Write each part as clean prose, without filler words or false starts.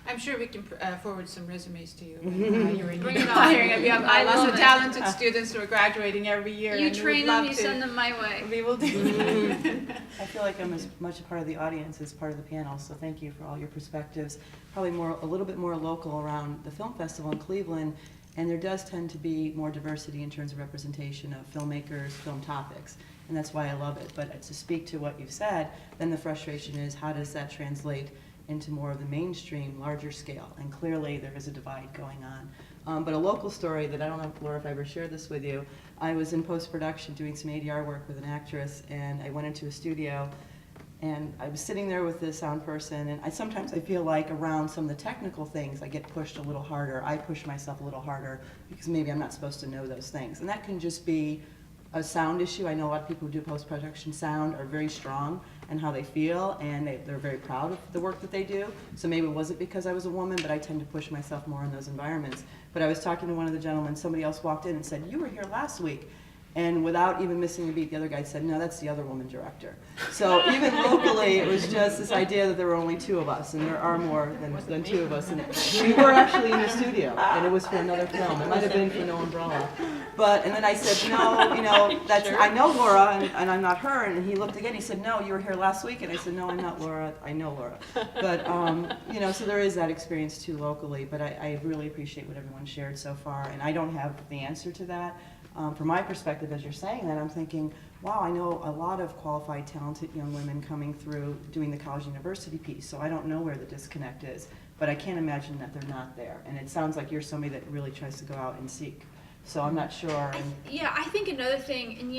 I'm sure we can forward some resumes to you. You're in Bring it on. hiring. We have I lots love of it. talented students who are graduating every year. You and we train would them, love you to. send them my way. We will do that. I feel like I'm as much a part of the audience as part of the panel, so thank you for all your perspectives. Probably a little bit more local around the film festival in Cleveland, and there does tend to be more diversity in terms of representation of filmmakers, film topics, and that's why I love it. But to speak to what you've said, then the frustration is how does that translate into more of the mainstream, larger scale? And clearly there is a divide going on. But a local story that I don't know, Laura, if I ever shared this with you, I was in post-production doing some ADR work with an actress, and I went into a studio, and I was sitting there with the sound person, and sometimes I feel like around some of the technical things, I get pushed a little harder. I push myself a little harder because maybe I'm not supposed to know those things. And that can just be a sound issue. I know a lot of people who do post-production sound are very strong in how they feel, and they're very proud of the work that they do. So maybe it wasn't because I was a woman, but I tend to push myself more in those environments. But I was talking to one of the gentlemen, somebody else walked in and said, "You were here last week." And without even missing a beat, the other guy said, "No, that's the other woman director." So even locally, it was just this idea that there were only two of us, and there are more than two of us. And we were actually in the studio, and it was for another film. It might have been for No Umbrella. And then I said, "No, that's I know Laura, and I'm not her." And he looked again. He said, "No, you were here last week." And I said, "No, I'm not Laura. I know Laura." But so there is that experience too locally. But I really appreciate what everyone shared so far, and I don't have the answer to that. From my perspective, as you're saying that, I'm thinking, wow, I know a lot of qualified, talented young women coming through doing the college university piece, so I don't know where the disconnect is, but I can't imagine that they're not there. And it sounds like you're somebody that really tries to go out and seek. So I'm not sure. Yeah, I think another thing, and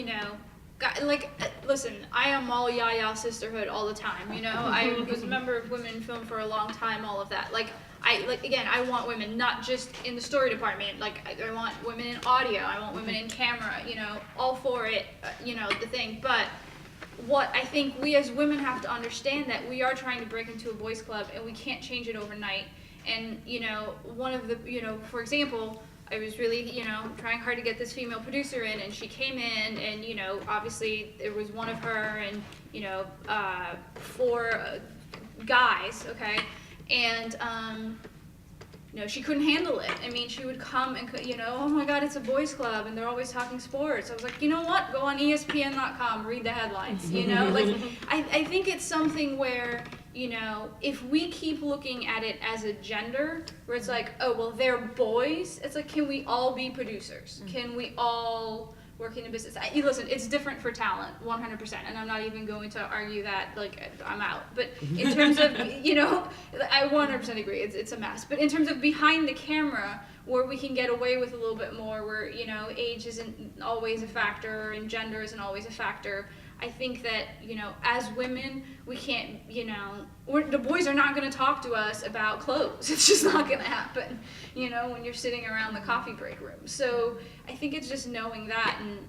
listen, I am all yaya sisterhood all the time, I was a member of Women in Film for a long time, all of that. I want women not just in the story department, I want women in audio, I want women in camera, all for it, the thing. But what I think we as women have to understand that we are trying to break into a boys club and we can't change it overnight. And, one of the, for example, I was really, trying hard to get this female producer in, and she came in, and, obviously there was one of her and, 4 guys, okay? And, she couldn't handle it. I mean, she would come and, oh my God, it's a boys club, and they're always talking sports. I was like, you know what? Go on ESPN.com, read the headlines, I think it's something where, if we keep looking at it as a gender, where it's like, oh, well, they're boys, it's like, can we all be producers? Can we all work in a business? Listen, it's different for talent, 100%, and I'm not even going to argue that, I'm out. But in terms of, I 100% agree, it's a mess. But in terms of behind the camera, where we can get away with a little bit more, where, age isn't always a factor, and gender isn't always a factor, I think that, as women, we can't, the boys are not going to talk to us about clothes. It's just not going to happen, when you're sitting around the coffee break room. So I think it's just knowing that and,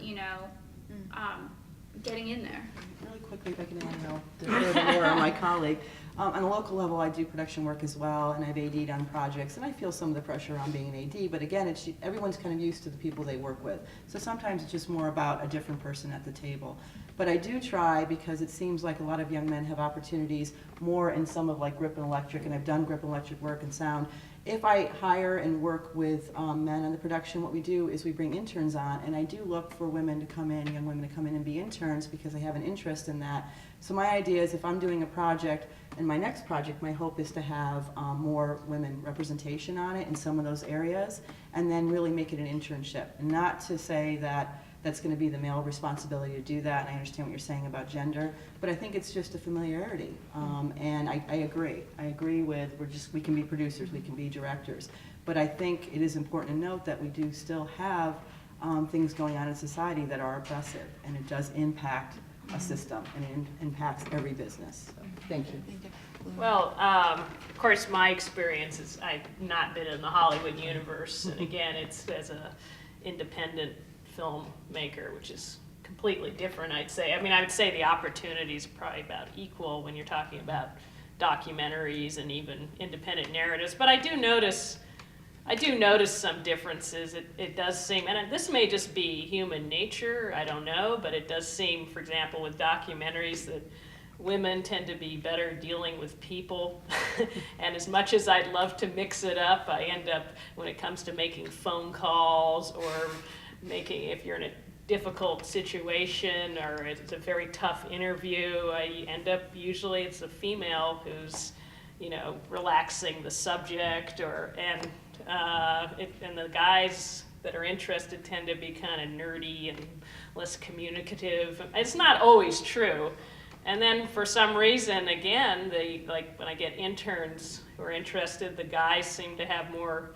getting in there. Really quickly, if I can add Laura, my colleague. On a local level, I do production work as well, and I've AD'd on projects, and I feel some of the pressure on being an AD, but again, everyone's kind of used to the people they work with. So sometimes it's just more about a different person at the table. But I do try, because it seems like a lot of young men have opportunities more in some of grip and electric, and I've done grip and electric work and sound. If I hire and work with men on the production, what we do is we bring interns on, and I do look for women to come in, young women to come in and be interns, because I have an interest in that. So my idea is if I'm doing a project, and my next project, my hope is to have more women representation on it in some of those areas, and then really make it an internship. And not to say that that's going to be the male responsibility to do that, and I understand what you're saying about gender, but I think it's just a familiarity. And I agree. I agree with, we can be producers, we can be directors. But I think it is important to note that we do still have things going on in society that are oppressive, and it does impact a system, and it impacts every business. So, thank you. Well, of course, my experience is I've not been in the Hollywood universe, and again, it's as an independent filmmaker, which is completely different, I'd say. I mean, I would say the opportunities are probably about equal when you're talking about documentaries and even independent narratives, but I do notice some differences. It does seem, and this may just be human nature, I don't know, but it does seem, for example, with documentaries that women tend to be better dealing with people. And as much as I'd love to mix it up, I end up, when it comes to making phone calls or if you're in a difficult situation or it's a very tough interview, I end up, usually it's a female who's, relaxing the subject, and the guys that are interested tend to be kind of nerdy and less communicative. It's not always true. And then for some reason, again, when I get interns who are interested, the guys seem to have more,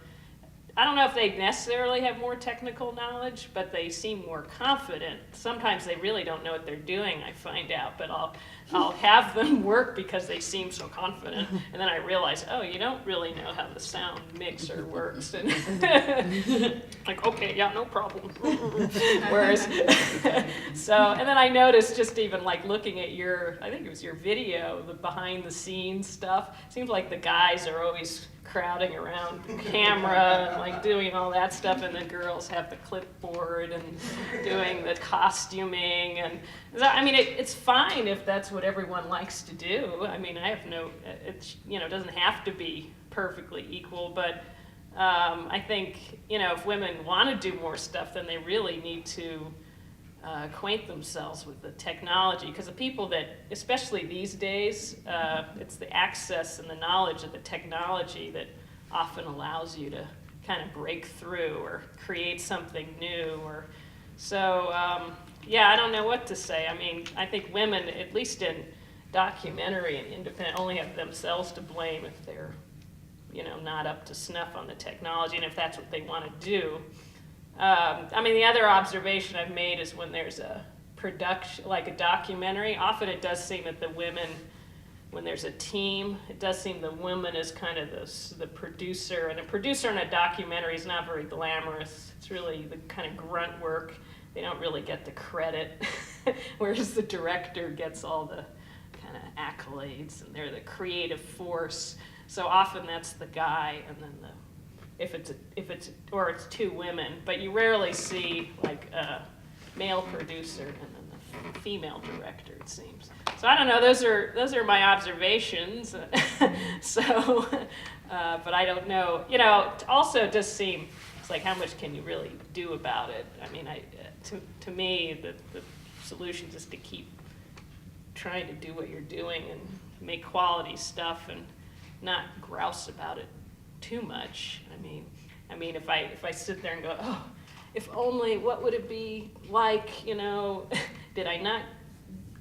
I don't know if they necessarily have more technical knowledge, but they seem more confident. Sometimes they really don't know what they're doing, I find out, but I'll have them work because they seem so confident. And then I realize, oh, you don't really know how the sound mixer works. And like, okay, yeah, no problem. Whereas, and then I noticed just even like looking at I think it was your video, the behind the scenes stuff, it seems like the guys are always crowding around the camera and like doing all that stuff, and the girls have the clipboard and doing the costuming. And it's fine if that's what everyone likes to do. I mean, I have it doesn't have to be perfectly equal, but I think, if women want to do more stuff, then they really need to acquaint themselves with the technology, because the people that, especially these days, it's the access and the knowledge of the technology that often allows you to kind of break through or create something new. I don't know what to say. I mean, I think women, at least in documentary and independent, only have themselves to blame if they're, not up to snuff on the technology, and if that's what they want to do. The other observation I've made is when there's a production, like a documentary, often it does seem that the women, when there's a team, it does seem the woman is kind of the producer, and a producer in a documentary is not very glamorous. It's really the kind of grunt work. They don't really get the credit, whereas the director gets all the kind of accolades, and they're the creative force. So often that's the guy, and then if it's two women, but you rarely see like a male producer and then the female director, it seems. So I don't know, those are my observations. But I don't know, also it does seem, it's like, how much can you really do about it? I mean, to me, the solution is to keep trying to do what you're doing and make quality stuff and not grouse about it too much. I mean, if I sit there and go, oh, if only, what would it be like, did I not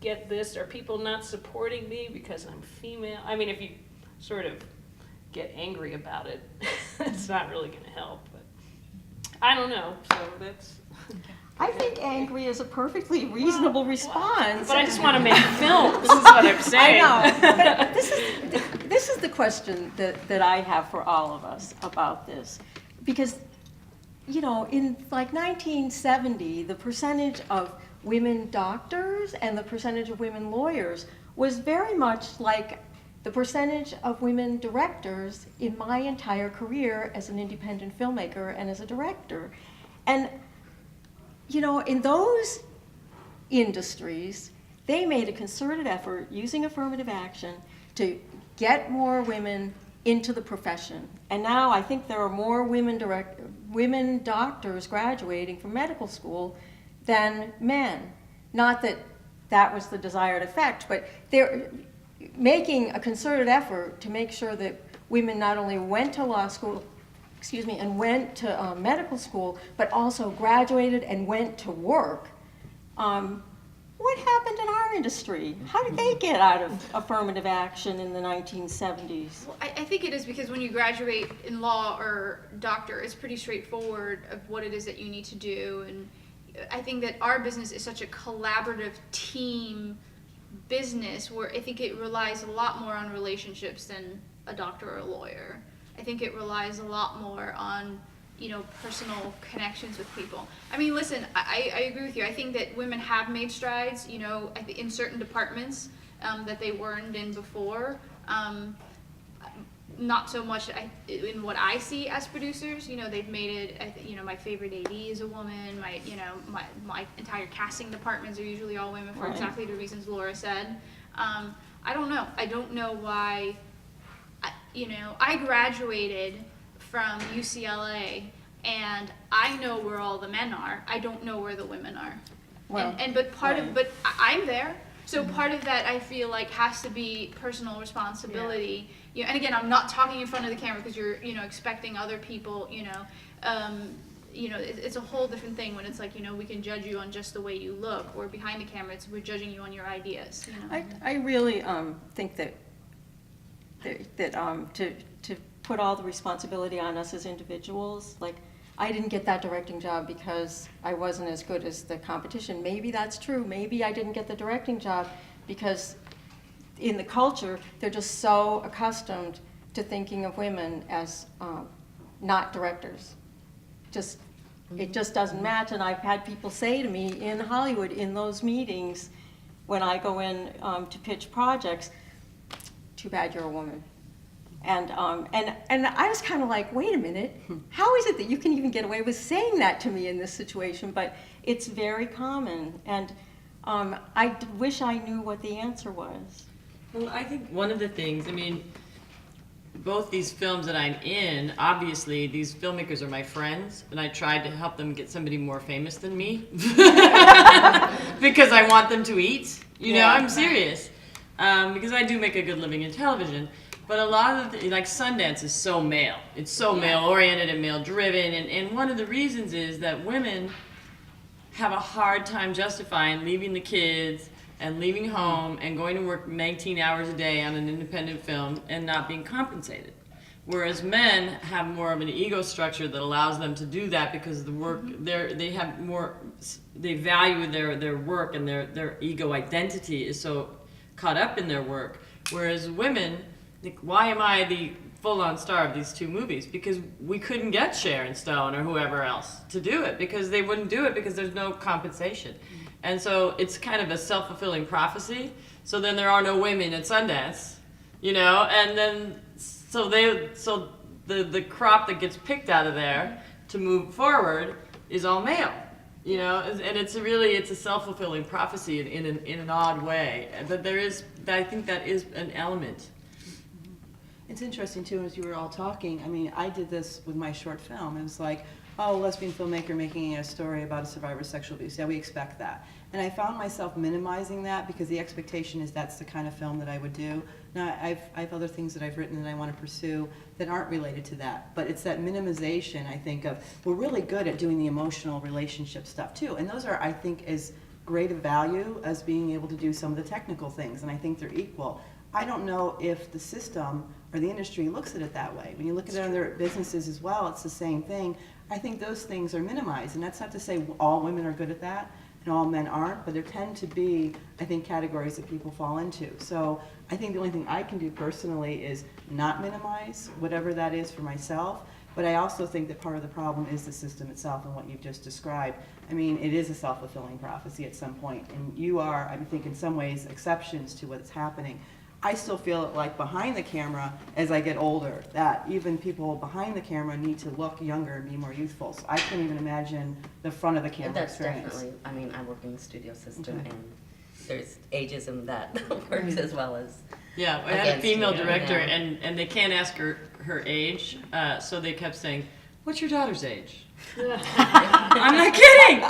get this? Are people not supporting me because I'm female? I mean, if you sort of get angry about it, it's not really going to help. But I don't know, so that's... I think angry is a perfectly reasonable response. But I just want to make films, this is what I'm saying. I know, but this is the question that I have for all of us about this. Because, in like 1970, the percentage of women doctors and the percentage of women lawyers was very much like the percentage of women directors in my entire career as an independent filmmaker and as a director. And in those industries, they made a concerted effort using affirmative action to get more women into the profession. And now I think there are more women doctors graduating from medical school than men. Not that that was the desired effect, but they're making a concerted effort to make sure that women not only went to law school, and went to medical school, but also graduated and went to work. What happened in our industry? How did they get out of affirmative action in the 1970s? Well, I think it is because when you graduate in law or doctor, it's pretty straightforward of what it is that you need to do. And I think that our business is such a collaborative team business where I think it relies a lot more on relationships than a doctor or a lawyer. I think it relies a lot more on, personal connections with people. I mean, listen, I agree with you. I think that women have made strides, in certain departments that they weren't in before. Not so much in what I see as producers. They've made it. My favorite AD is a woman. My entire casting departments are usually all women for exactly the reasons Laura said. I don't know. I don't know why. I graduated from UCLA, and I know where all the men are. I don't know where the women are. Well, But I'm there. So part of that I feel like has to be personal responsibility. And again, I'm not talking in front of the camera because you're expecting other people. It's a whole different thing when it's like we can judge you on just the way you look, or behind the camera we're judging you on your ideas. I really think that to put all the responsibility on us as individuals, like I didn't get that directing job because I wasn't as good as the competition. Maybe that's true. Maybe I didn't get the directing job because in the culture they're just so accustomed to thinking of women as not directors. It just doesn't match. And I've had people say to me in Hollywood in those meetings when I go in to pitch projects, too bad you're a woman. And I was kind of like, wait a minute, how is it that you can even get away with saying that to me in this situation? But it's very common, and I wish I knew what the answer was. Well, I think one of the things, both these films that I'm in, obviously these filmmakers are my friends, and I tried to help them get somebody more famous than me because I want them to eat. I'm serious, because I do make a good living in television. But a lot of like Sundance is so male. It's so male-oriented and male-driven, and one of the reasons is that women have a hard time justifying leaving the kids and leaving home and going to work 19 hours a day on an independent film and not being compensated. Whereas men have more of an ego structure that allows them to do that because the work they value their work, and their ego identity is so caught up in their work. Whereas women, like, why am I the full-on star of these two movies? Because we couldn't get Sharon Stone or whoever else to do it, because they wouldn't do it because there's no compensation. And so it's kind of a self-fulfilling prophecy. So then there are no women at Sundance, and then so the crop that gets picked out of there to move forward is all male, and it's a self-fulfilling prophecy in an odd way. But I think that is an element. It's interesting too, as you were all talking, I did this with my short film. It was like, lesbian filmmaker making a story about a survivor of sexual abuse. Yeah, we expect that. And I found myself minimizing that because the expectation is that's the kind of film that I would do. Now, I have other things that I've written that I want to pursue that aren't related to that. But it's that minimization, I think, of we're really good at doing the emotional relationship stuff too. And those are, I think, as great a value as being able to do some of the technical things. And I think they're equal. I don't know if the system or the industry looks at it that way. When you look at other businesses as well, it's the same thing. I think those things are minimized, and that's not to say all women are good at that and all men aren't, but there tend to be, I think, categories that people fall into. So I think the only thing I can do personally is not minimize whatever that is for myself, but I also think that part of the problem is the system itself and what you've just described. It is a self-fulfilling prophecy at some point, and you are, I think, in some ways, exceptions to what's happening. I still feel like behind the camera, as I get older, that even people behind the camera need to look younger and be more youthful. So I can't even imagine the front of the camera That's experience. definitely, I work in the studio system, and there's ageism that works as well as. Yeah, I had a female director, yeah. and they can't ask her age, so they kept saying, "What's your daughter's age?" I'm not kidding.